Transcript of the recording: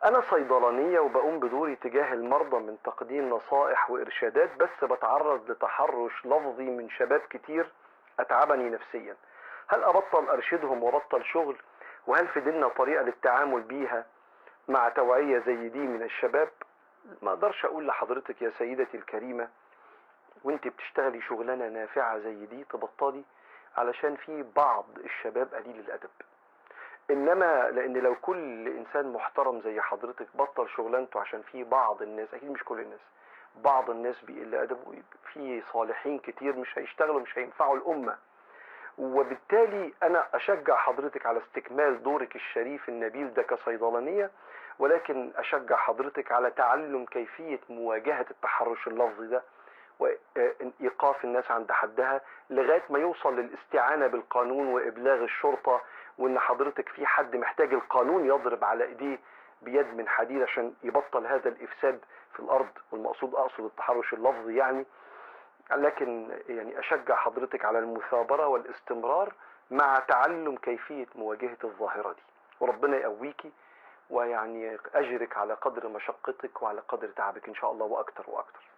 أنا صيدلانية وبقوم بدوري تجاه المرضى من تقديم نصائح وإرشادات، بس بتعرض لتحرش لفظي من شباب كتير أتعبني نفسيا. هل أبطل أرشدهم وأبطل شغل؟ وهل في ديننا طريقة للتعامل بيها مع توعية زي دي من الشباب؟ ما أقدرش أقول لحضرتك يا سيدتي الكريمة وانت بتشتغلي شغلانة نافعة زي دي تبطلي، علشان في بعض الشباب قليل الأدب. انما لان لو كل انسان محترم زي حضرتك بطل شغلانته عشان في بعض الناس، اكيد مش كل الناس، بعض الناس بيقل ادب، وفي صالحين كتير مش هيشتغلوا، مش هينفعوا الامه. وبالتالي انا اشجع حضرتك على استكمال دورك الشريف النبيل ده كصيدلانيه، ولكن اشجع حضرتك على تعلم كيفيه مواجهه التحرش اللفظي ده وايقاف الناس عند حدها لغايه ما يوصل للاستعانه بالقانون وابلاغ الشرطه، وان حضرتك في حد محتاج القانون يضرب على ايديه بيد من حديد عشان يبطل هذا الافساد في الارض، والمقصود اقصد التحرش اللفظي يعني. لكن يعني اشجع حضرتك على المثابره والاستمرار مع تعلم كيفيه مواجهه الظاهره دي، وربنا يقويكي ويعني اجرك على قدر مشقتك وعلى قدر تعبك ان شاء الله، واكتر واكتر.